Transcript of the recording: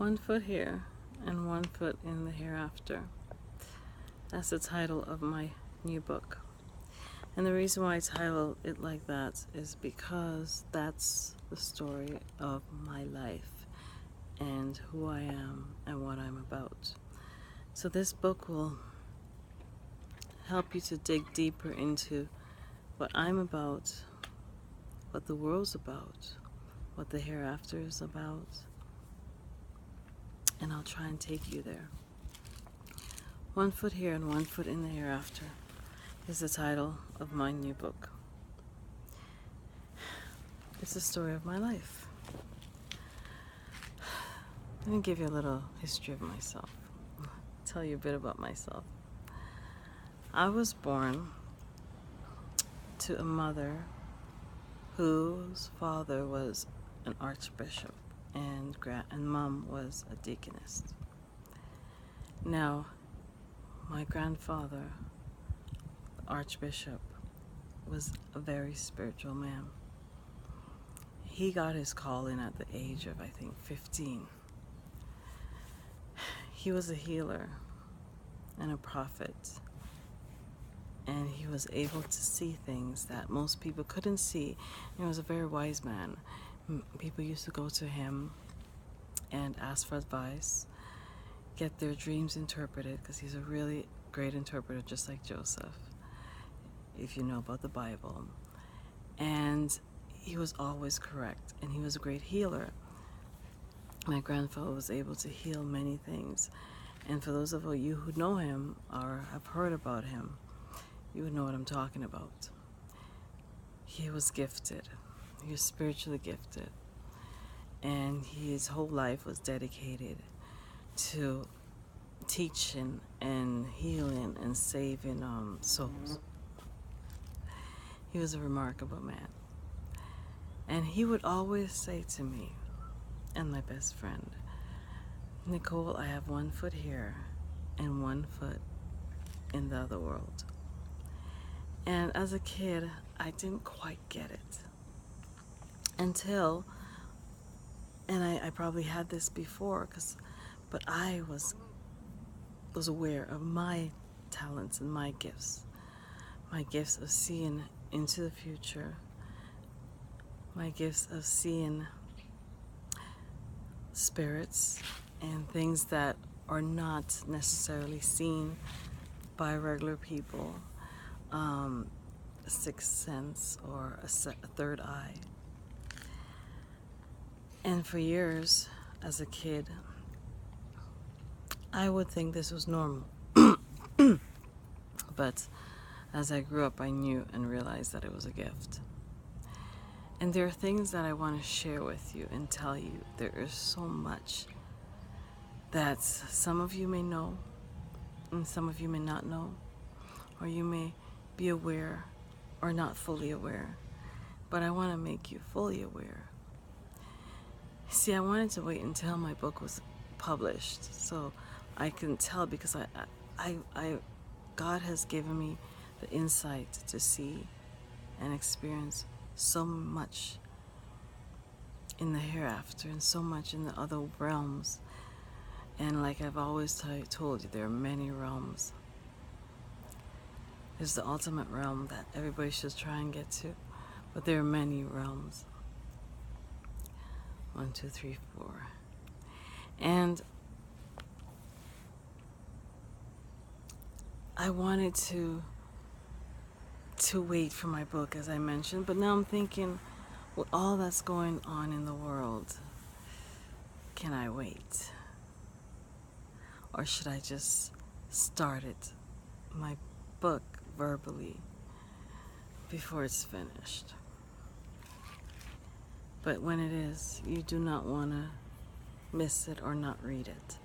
One foot here and one foot in the hereafter. That's the title of my new book. And the reason why I title it like that is because that's the story of my life and who I am and what I'm about. So this book will help you to dig deeper into what I'm about, what the world's about, what the hereafter is about, and I'll try and take you there. One foot here and one foot in the hereafter is the title of my new book. It's the story of my life. Let me give you a little history of myself. Tell you a bit about myself. I was born to a mother whose father was an archbishop and mom was a deaconess. Now, my grandfather, the archbishop, was a very spiritual man. He got his calling at the age of, I think, 15. He was a healer and a prophet, and he was able to see things that most people couldn't see. He was a very wise man. People used to go to him and ask for advice, get their dreams interpreted, because he's a really great interpreter, just like Joseph, if you know about the Bible. And he was always correct, and he was a great healer. My grandfather was able to heal many things. And for those of you who know him or have heard about him, you would know what I'm talking about. He was gifted. He was spiritually gifted. And his whole life was dedicated to teaching and healing and saving souls. He was a remarkable man. And he would always say to me, and my best friend, Nicole, I have one foot here and one foot in the other world. And as a kid, I didn't quite get it until, and I probably had this before, but I was aware of my talents and my gifts of seeing into the future, my gifts of seeing spirits and things that are not necessarily seen by regular people, a sixth sense or a third eye. And for years, as a kid, I would think this was normal. But as I grew up, I knew and realized that it was a gift. And there are things that I want to share with you and tell you. There is so much that some of you may know and some of you may not know, or you may be aware or not fully aware. But I want to make you fully aware. See, I wanted to wait until my book was published so I can tell, because God has given me the insight to see and experience so much in the hereafter and so much in the other realms. And like I've always told you, there are many realms. There's the ultimate realm that everybody should try and get to, but there are many realms. 1, 2, 3, 4. And I wanted to wait for my book, as I mentioned, but now I'm thinking, with all that's going on in the world, can I wait? Or should I just start my book verbally before it's finished? But when it is, you do not want to miss it or not read it.